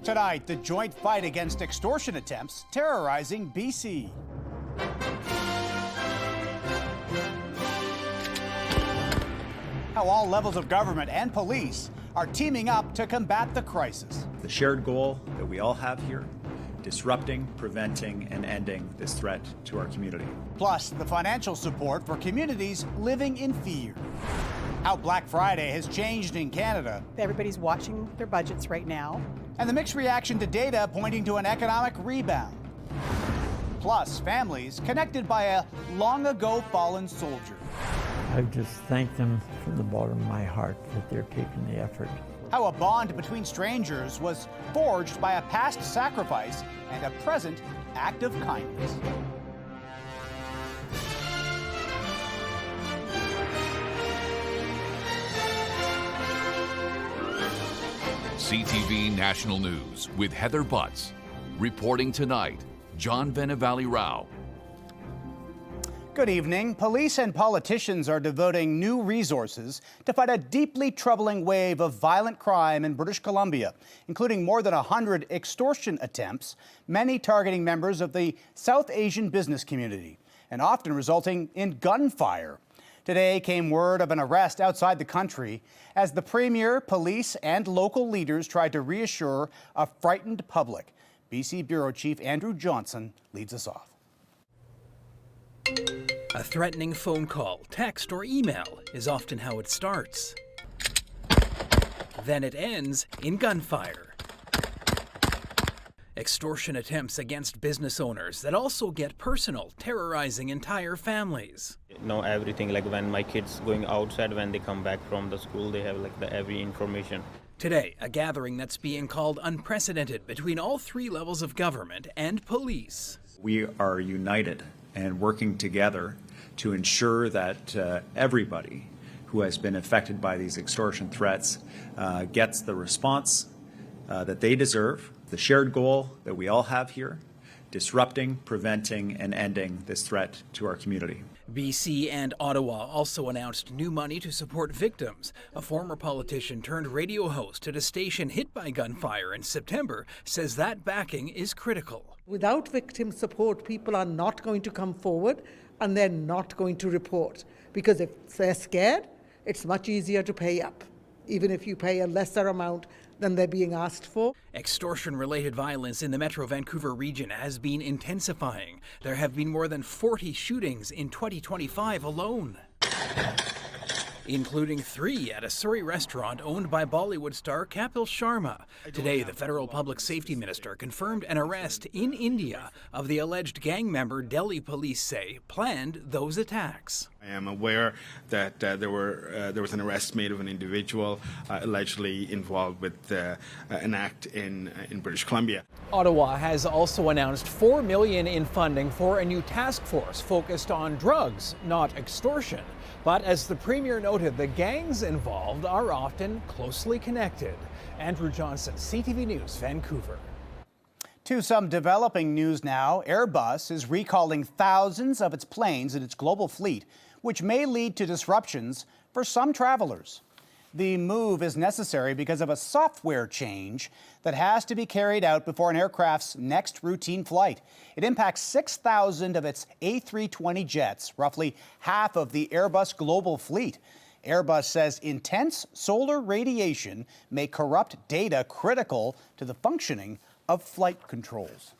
Tonight, the joint fight against extortion attempts terrorizing BC. How all levels of government and police are teaming up to combat the crisis. The shared goal that we all have here, disrupting, preventing, and ending this threat to our community. Plus, the financial support for communities living in fear. How Black Friday has changed in Canada. Everybody's watching their budgets right now. And the mixed reaction to data pointing to an economic rebound. Plus, families connected by a long ago fallen soldier. I just thank them from the bottom of my heart that they're taking the effort. How a bond between strangers was forged by a past sacrifice and a present act of kindness. CTV National News with Heather Butts. Reporting tonight, John Venevali Rao. Good evening. Police and politicians are devoting new resources to fight a deeply troubling wave of violent crime in British Columbia, including more than 100 extortion attempts, many targeting members of the South Asian business community, and often resulting in gunfire. Today came word of an arrest outside the country as the Premier, police, and local leaders tried to reassure a frightened public. BC Bureau Chief Andrew Johnson leads us off. A threatening phone call, text, or email is often how it starts. Then it ends in gunfire. Extortion attempts against business owners that also get personal, terrorizing entire families. Know everything, like when my kids going outside, when they come back from the school, they have like every information. Today, a gathering that's being called unprecedented between all three levels of government and police. We are united and working together to ensure that everybody who has been affected by these extortion threats gets the response that they deserve. The shared goal that we all have here, disrupting, preventing, and ending this threat to our community. BC and Ottawa also announced new money to support victims. A former politician turned radio host at a station hit by gunfire in September says that backing is critical. Without victim support, people are not going to come forward and they're not going to report. Because if they're scared, it's much easier to pay up, even if you pay a lesser amount than they're being asked for. Extortion-related violence in the Metro Vancouver region has been intensifying. There have been more than 40 shootings in 2025 alone, including 3 at a Surrey restaurant owned by Bollywood star Kapil Sharma. Today, the federal public safety minister confirmed an arrest in India of the alleged gang member Delhi police say planned those attacks. I am aware that there was an arrest made of an individual allegedly involved with an act in British Columbia. Ottawa has also announced $4 million in funding for a new task force focused on drugs, not extortion. But as the Premier noted, the gangs involved are often closely connected. Andrew Johnson, CTV News, Vancouver. To some developing news now, Airbus is recalling thousands of its planes in its global fleet, which may lead to disruptions for some travelers. The move is necessary because of a software change that has to be carried out before an aircraft's next routine flight. It impacts 6,000 of its A320 jets, roughly half of the Airbus global fleet. Airbus says intense solar radiation may corrupt data critical to the functioning of flight controls.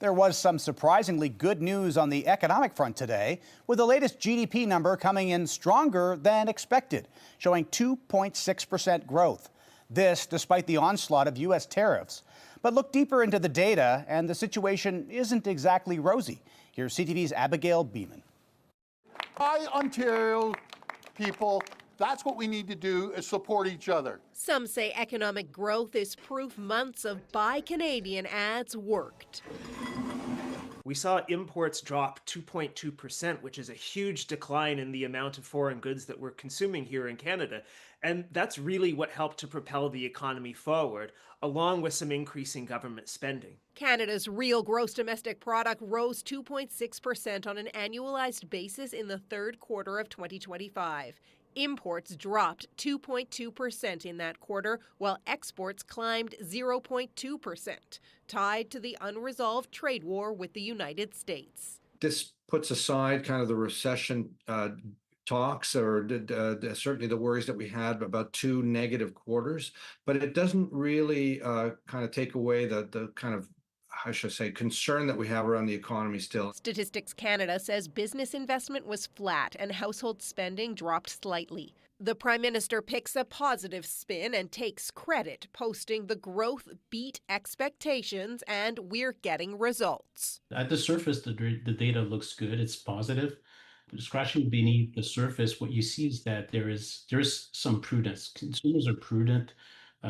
There was some surprisingly good news on the economic front today, with the latest GDP number coming in stronger than expected, showing 2.6% growth. This despite the onslaught of U.S. tariffs. But look deeper into the data, and the situation isn't exactly rosy. Here's CTV's Abigail Beeman. Hi, Ontario people. That's what we need to do, is support each other. Some say economic growth is proof months of Buy Canadian ads worked. We saw imports drop 2.2%, which is a huge decline in the amount of foreign goods that we're consuming here in Canada. And that's really what helped to propel the economy forward, along with some increasing government spending. Canada's real gross domestic product rose 2.6% on an annualized basis in the third quarter of 2025. Imports dropped 2.2% in that quarter, while exports climbed 0.2%, tied to the unresolved trade war with the United States. This puts aside kind of the recession talks or certainly the worries that we had about 2 negative quarters, but it doesn't really kind of take away the kind of, how should I say, concern that we have around the economy still. Statistics Canada says business investment was flat and household spending dropped slightly. The Prime Minister picks a positive spin and takes credit, posting the growth beat expectations and we're getting results. At the surface, the data looks good. It's positive. Scratching beneath the surface, what you see is that there is some prudence. Consumers are prudent.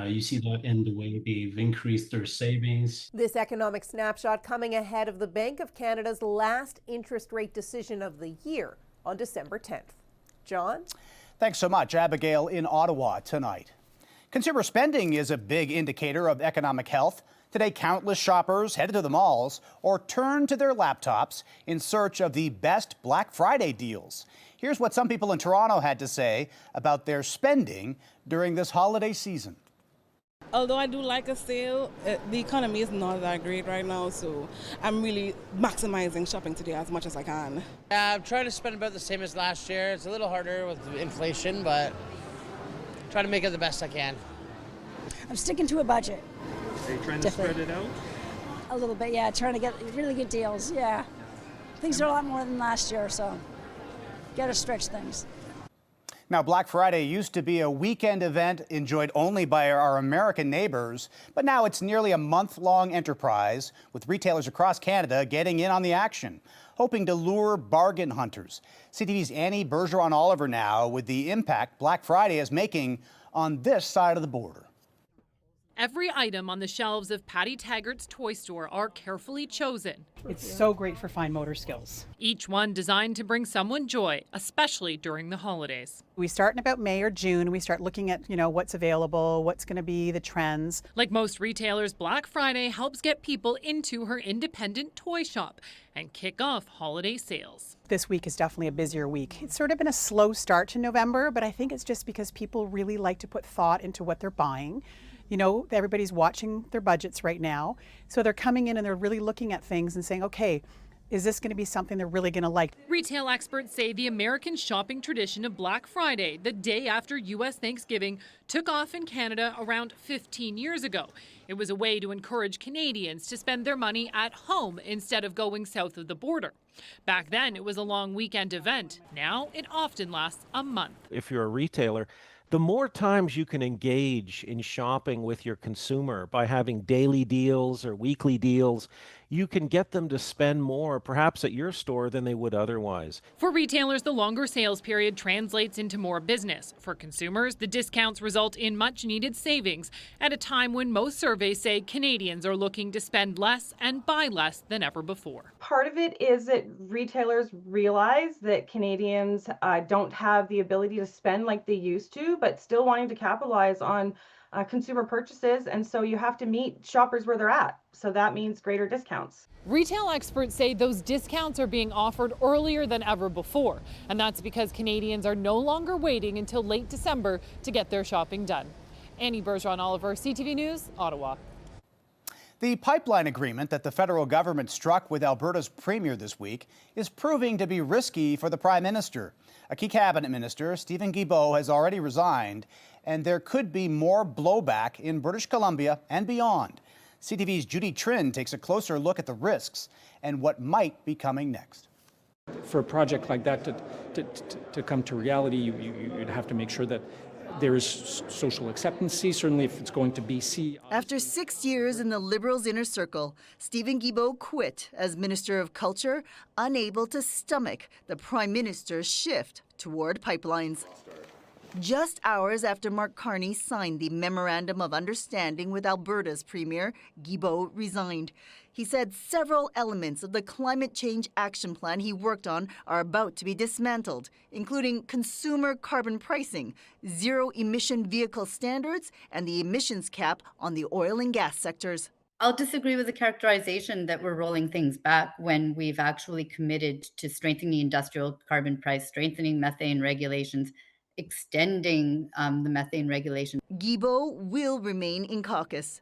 You see that in the way they've increased their savings. This economic snapshot coming ahead of the Bank of Canada's last interest rate decision of the year on December 10th. John? Thanks so much, Abigail, in Ottawa tonight. Consumer spending is a big indicator of economic health. Today, countless shoppers headed to the malls or turned to their laptops in search of the best Black Friday deals. Here's what some people in Toronto had to say about their spending during this holiday season. Although I do like a sale, the economy is not that great right now, so I'm really maximizing shopping today as much as I can. I'm trying to spend about the same as last year. It's a little harder with inflation, but trying to make it the best I can. I'm sticking to a budget. Are you trying to spread it out? A little bit, yeah. Trying to get really good deals, yeah. Things are a lot more than last year, so got to stretch things. Now, Black Friday used to be a weekend event enjoyed only by our American neighbors, but now it's nearly a month-long enterprise with retailers across Canada getting in on the action, hoping to lure bargain hunters. CTV's Annie Bergeron-Oliver now with the impact Black Friday is making on this side of the border. Every item on the shelves of Patty Taggart's toy store are carefully chosen. It's so great for fine motor skills. Each one designed to bring someone joy, especially during the holidays. We start in about May or June. We start looking at, what's available, what's going to be the trends. Like most retailers, Black Friday helps get people into her independent toy shop and kick off holiday sales. This week is definitely a busier week. It's sort of been a slow start to November, but I think it's just because people really like to put thought into what they're buying. Everybody's watching their budgets right now. So they're coming in and they're really looking at things and saying, okay, is this going to be something they're really going to like? Retail experts say the American shopping tradition of Black Friday, the day after U.S. Thanksgiving, took off in Canada around 15 years ago. It was a way to encourage Canadians to spend their money at home instead of going south of the border. Back then, it was a long weekend event. Now, it often lasts a month. If you're a retailer, the more times you can engage in shopping with your consumer by having daily deals or weekly deals, you can get them to spend more, perhaps at your store, than they would otherwise. For retailers, the longer sales period translates into more business. For consumers, the discounts result in much-needed savings at a time when most surveys say Canadians are looking to spend less and buy less than ever before. Part of it is that retailers realize that Canadians don't have the ability to spend like they used to, but still wanting to capitalize on consumer purchases, and so you have to meet shoppers where they're at. So that means greater discounts. Retail experts say those discounts are being offered earlier than ever before, and that's because Canadians are no longer waiting until late December to get their shopping done. Annie Bergeron-Oliver, CTV News, Ottawa. The pipeline agreement that the federal government struck with Alberta's premier this week is proving to be risky for the Prime Minister. A key cabinet minister, Stephen Guilbeault, has already resigned, and there could be more blowback in British Columbia and beyond. CTV's Judy Trinh takes a closer look at the risks and what might be coming next. For a project like that to come to reality, you'd have to make sure that there is social acceptance, certainly if it's going to BC. After 6 years in the Liberals' inner circle, Stephen Guilbeault quit as Minister of Culture, unable to stomach the Prime Minister's shift toward pipelines. Just hours after Mark Carney signed the Memorandum of Understanding with Alberta's Premier, Guilbeault resigned. He said several elements of the climate change action plan he worked on are about to be dismantled, including consumer carbon pricing, zero-emission vehicle standards, and the emissions cap on the oil and gas sectors. I'll disagree with the characterization that we're rolling things back when we've actually committed to strengthening the industrial carbon price, strengthening methane regulations, extending the methane regulation. Guilbeault will remain in caucus.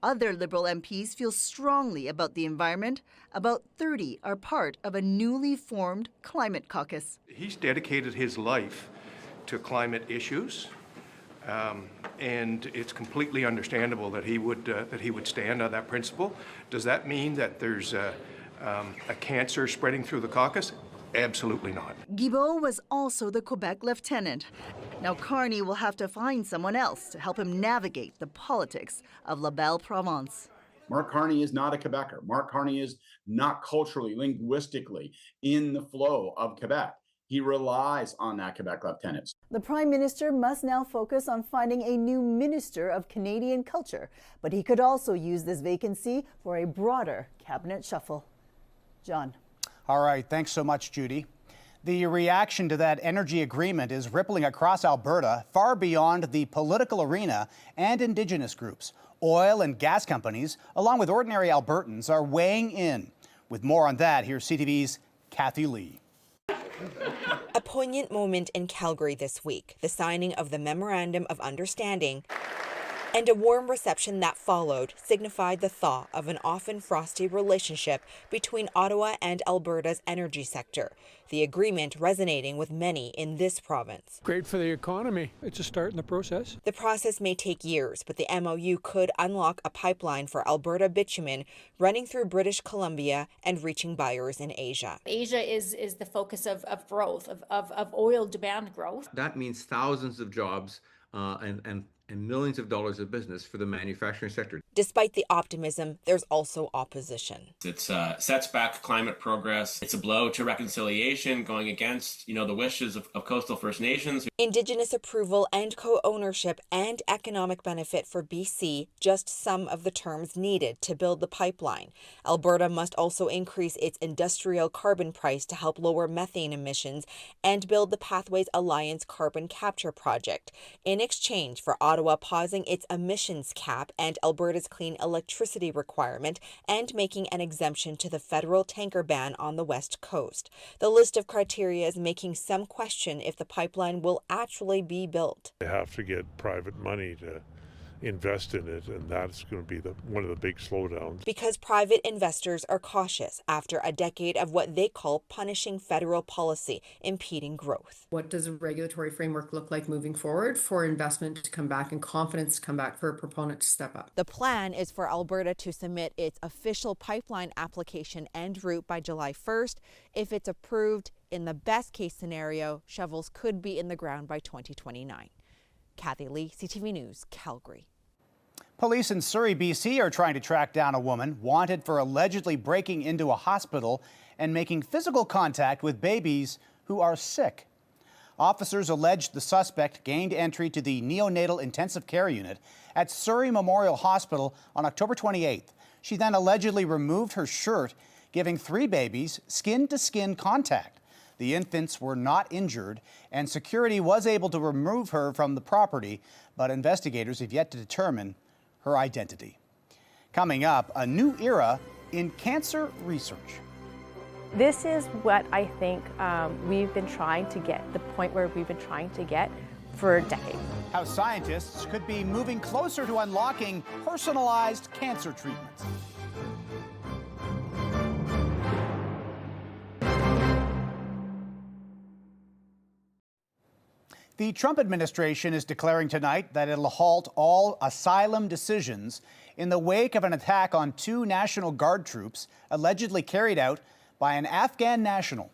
Other Liberal MPs feel strongly about the environment. About 30 are part of a newly formed climate caucus. He's dedicated his life to climate issues, and it's completely understandable that he would stand on that principle. Does that mean that there's a cancer spreading through the caucus? Absolutely not. Guilbeault was also the Quebec lieutenant. Now Carney will have to find someone else to help him navigate the politics of La Belle Province. Mark Carney is not a Quebecer. Mark Carney is not culturally, linguistically in the flow of Quebec. He relies on that Quebec lieutenant. The Prime Minister must now focus on finding a new Minister of Canadian Culture, but he could also use this vacancy for a broader cabinet shuffle. John. All right, thanks so much, Judy. The reaction to that energy agreement is rippling across Alberta, far beyond the political arena and Indigenous groups. Oil and gas companies, along with ordinary Albertans, are weighing in. With more on that, here's CTV's Kathy Lee. A poignant moment in Calgary this week, the signing of the Memorandum of Understanding and a warm reception that followed signified the thaw of an often frosty relationship between Ottawa and Alberta's energy sector, the agreement resonating with many in this province. Great for the economy. It's a start in the process. The process may take years, but the MOU could unlock a pipeline for Alberta bitumen running through British Columbia and reaching buyers in Asia. Asia is the focus of growth, of oil demand growth. That means thousands of jobs and millions of dollars of business for the manufacturing sector. Despite the optimism, there's also opposition. It sets back climate progress. It's a blow to reconciliation, going against, the wishes of coastal First Nations. Indigenous approval and co-ownership and economic benefit for BC, just some of the terms needed to build the pipeline. Alberta must also increase its industrial carbon price to help lower methane emissions and build the Pathways Alliance carbon capture project. In exchange for Ottawa pausing its emissions cap and Alberta's clean electricity requirement and making an exemption to the federal tanker ban on the west coast. The list of criteria is making some question if the pipeline will actually be built. They have to get private money to invest in it, and that's going to be one of the big slowdowns. Because private investors are cautious after a decade of what they call punishing federal policy, impeding growth. What does a regulatory framework look like moving forward for investment to come back and confidence to come back for a proponent to step up? The plan is for Alberta to submit its official pipeline application and route by July 1st. If it's approved, in the best case scenario, shovels could be in the ground by 2029. Kathy Lee, CTV News, Calgary. Police in Surrey, BC are trying to track down a woman wanted for allegedly breaking into a hospital and making physical contact with babies who are sick. Officers alleged the suspect gained entry to the neonatal intensive care unit at Surrey Memorial Hospital on October 28th. She then allegedly removed her shirt, giving 3 babies skin-to-skin contact. The infants were not injured, and security was able to remove her from the property, but investigators have yet to determine her identity. Coming up, a new era in cancer research. This is what I think we've been trying to get, the point where we've been trying to get for decades. How scientists could be moving closer to unlocking personalized cancer treatments. The Trump administration is declaring tonight that it'll halt all asylum decisions in the wake of an attack on 2 National Guard troops allegedly carried out by an Afghan national.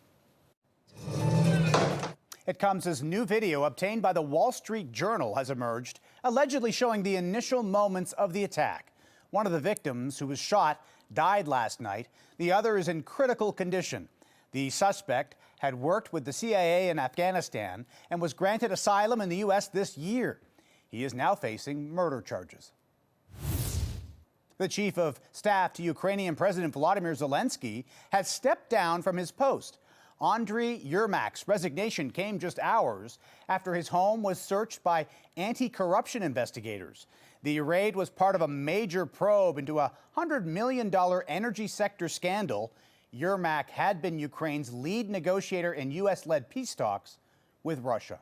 It comes as new video obtained by the Wall Street Journal has emerged, allegedly showing the initial moments of the attack. One of the victims, who was shot, died last night. The other is in critical condition. The suspect had worked with the CIA in Afghanistan and was granted asylum in the U.S. this year. He is now facing murder charges. The chief of staff to Ukrainian President Volodymyr Zelensky has stepped down from his post. Andriy Yermak's resignation came just hours after his home was searched by anti-corruption investigators. The raid was part of a major probe into a $100 million energy sector scandal. Yermak had been Ukraine's lead negotiator in U.S.-led peace talks with Russia.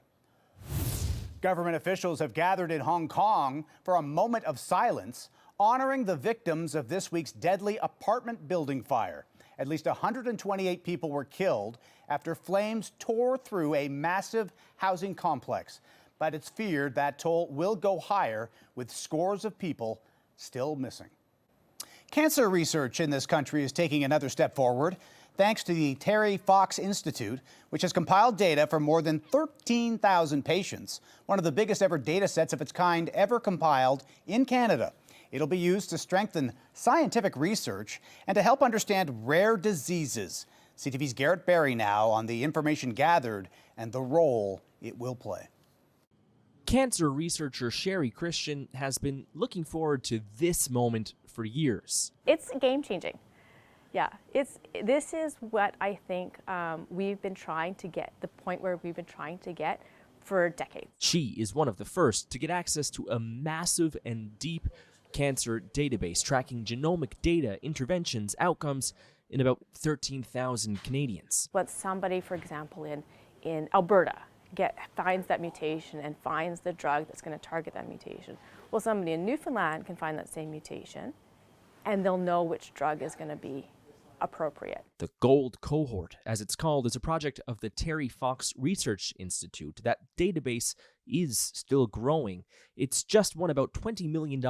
Government officials have gathered in Hong Kong for a moment of silence, honoring the victims of this week's deadly apartment building fire. At least 128 people were killed after flames tore through a massive housing complex. But it's feared that toll will go higher, with scores of people still missing. Cancer research in this country is taking another step forward, thanks to the Terry Fox Institute, which has compiled data for more than 13,000 patients, one of the biggest ever data sets of its kind ever compiled in Canada. It'll be used to strengthen scientific research and to help understand rare diseases. CTV's Garrett Barry now on the information gathered and the role it will play. Cancer researcher Sherry Christian has been looking forward to this moment for years. It's game-changing. Yeah, this is what I think we've been trying to get, the point where we've been trying to get for decades. She is one of the first to get access to a massive and deep cancer database tracking genomic data, interventions, outcomes in about 13,000 Canadians. When somebody, for example, in Alberta finds that mutation and finds the drug that's going to target that mutation, well, somebody in Newfoundland can find that same mutation and they'll know which drug is going to be appropriate. The Gold Cohort, as it's called, is a project of the Terry Fox Research Institute. That database is still growing. It's just won about $20 million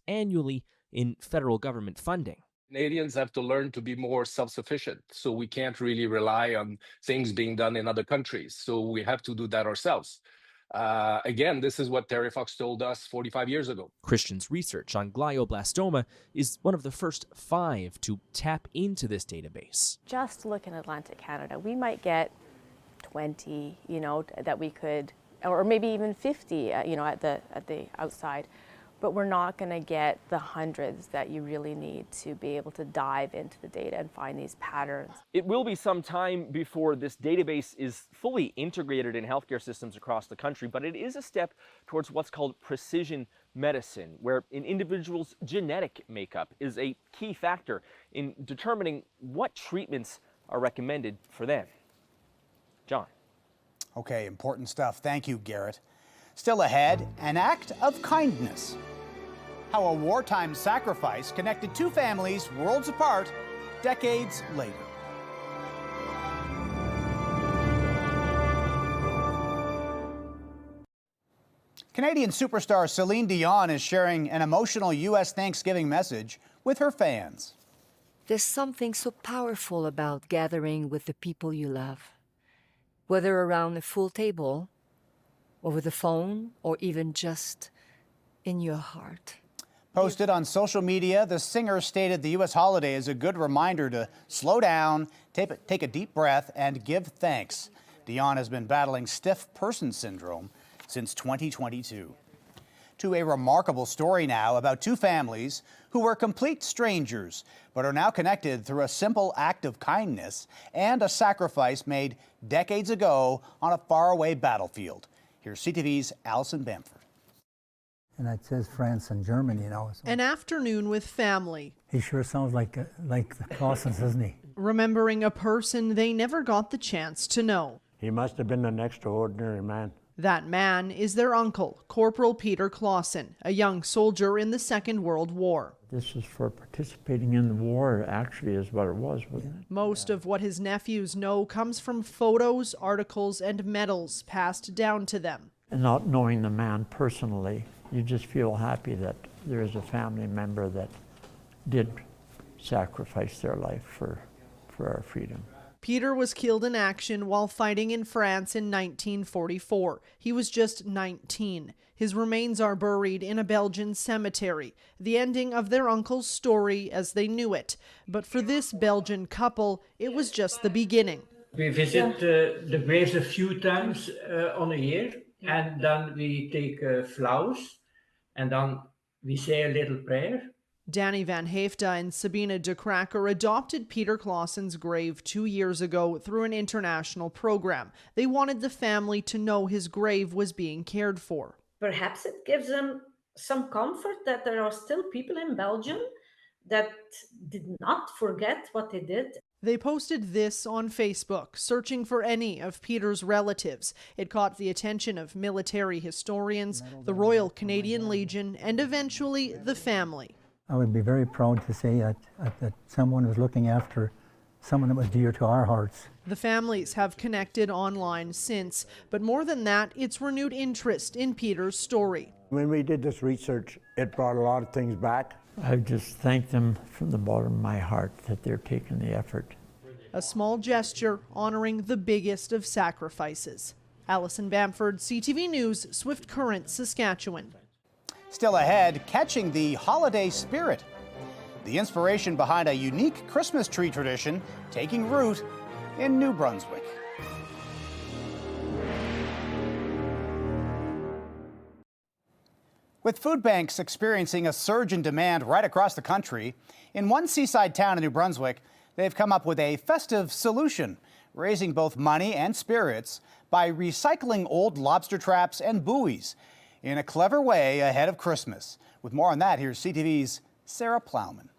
annually in federal government funding. Canadians have to learn to be more self-sufficient, so we can't really rely on things being done in other countries. So we have to do that ourselves. Again, this is what Terry Fox told us 45 years ago. Christian's research on glioblastoma is one of the first 5 to tap into this database. Just look in Atlantic Canada, we might get 20, that we could, or maybe even 50, at the outside. But we're not going to get the hundreds that you really need to be able to dive into the data and find these patterns. It will be some time before this database is fully integrated in healthcare systems across the country, but it is a step towards what's called precision medicine, where an individual's genetic makeup is a key factor in determining what treatments are recommended for them. John. Okay, important stuff. Thank you, Garrett. Still ahead, an act of kindness. How a wartime sacrifice connected two families worlds apart decades later. Canadian superstar Celine Dion is sharing an emotional U.S. Thanksgiving message with her fans. There's something so powerful about gathering with the people you love, whether around a full table, over the phone, or even just in your heart. Posted on social media, the singer stated the U.S. holiday is a good reminder to slow down, take a deep breath, and give thanks. Dion has been battling stiff person syndrome since 2022. To a remarkable story now about two families who were complete strangers, but are now connected through a simple act of kindness and a sacrifice made decades ago on a faraway battlefield. Here's CTV's Alison Bamford. And it says France and Germany, So. An afternoon with family. He sure sounds like the Clausens, doesn't he? Remembering a person they never got the chance to know. He must have been an extraordinary man. That man is their uncle, Corporal Peter Clausen, a young soldier in the Second World War. This is for participating in the war, actually, is what it was, wasn't it? Most of what his nephews know comes from photos, articles, and medals passed down to them. And not knowing the man personally, you just feel happy that there is a family member that did sacrifice their life for our freedom. Peter was killed in action while fighting in France in 1944. He was just 19. His remains are buried in a Belgian cemetery, the ending of their uncle's story as they knew it. But for this Belgian couple, it was just the beginning. We visit the graves a few times on a year, and then we take flowers, and then we say a little prayer. Danny Van Hefta and Sabina de Kraker adopted Peter Clausen's grave 2 years ago through an international program. They wanted the family to know his grave was being cared for. Perhaps it gives them some comfort that there are still people in Belgium that did not forget what they did. They posted this on Facebook, searching for any of Peter's relatives. It caught the attention of military historians, the Royal Canadian Legion, and eventually the family. I would be very proud to say that someone was looking after someone that was dear to our hearts. The families have connected online since, but more than that, it's renewed interest in Peter's story. When we did this research, it brought a lot of things back. I just thank them from the bottom of my heart that they're taking the effort. A small gesture honoring the biggest of sacrifices. Allison Bamford, CTV News, Swift Current, Saskatchewan. Still ahead, catching the holiday spirit. The inspiration behind a unique Christmas tree tradition taking root in New Brunswick. With food banks experiencing a surge in demand right across the country, in one seaside town in New Brunswick, they've come up with a festive solution, raising both money and spirits by recycling old lobster traps and buoys in a clever way ahead of Christmas. With more on that, here's CTV's Sarah Plowman.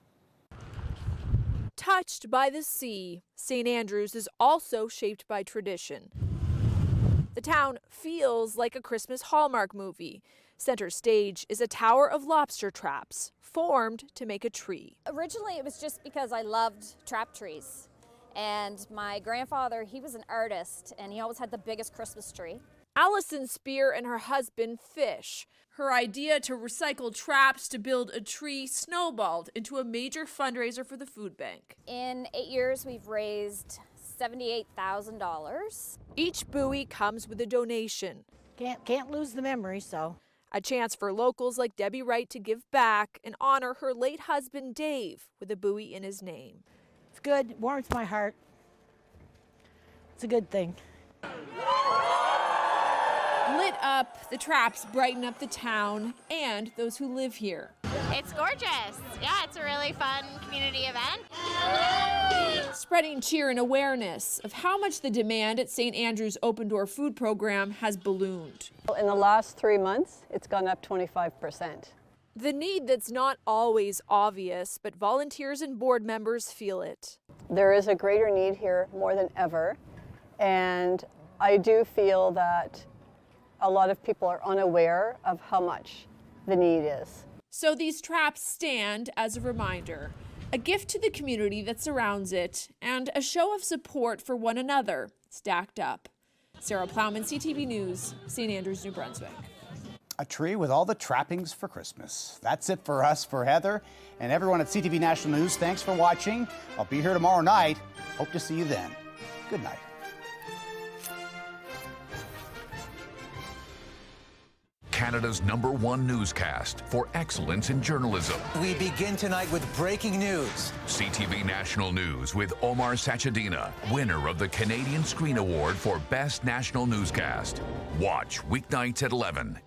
Touched by the sea, St. Andrews is also shaped by tradition. The town feels like a Christmas Hallmark movie. Center stage is a tower of lobster traps formed to make a tree. Originally, it was just because I loved trap trees. And my grandfather, he was an artist, and he always had the biggest Christmas tree. Allison Spear and her husband fish. Her idea to recycle traps to build a tree snowballed into a major fundraiser for the food bank. In 8 years, we've raised $78,000. Each buoy comes with a donation. Can't lose the memory, so. A chance for locals like Debbie Wright to give back and honor her late husband Dave with a buoy in his name. It's good, it warms my heart. It's a good thing. Lit up, the traps brighten up the town and those who live here. It's gorgeous. Yeah, it's a really fun community event. Spreading cheer and awareness of how much the demand at St. Andrew's Open Door Food Program has ballooned. In the last 3 months, it's gone up 25%. The need that's not always obvious, but volunteers and board members feel it. There is a greater need here more than ever, and I do feel that a lot of people are unaware of how much the need is. So these traps stand as a reminder, a gift to the community that surrounds it, and a show of support for one another, stacked up. Sarah Plowman, CTV News, St. Andrews, New Brunswick. A tree with all the trappings for Christmas. That's it for us. For Heather and everyone at CTV National News, thanks for watching. I'll be here tomorrow night. Hope to see you then. Good night. Canada's #1 newscast for excellence in journalism. We begin tonight with breaking news. CTV National News with Omar Sachedina, winner of the Canadian Screen Award for Best National Newscast. Watch weeknights at 11.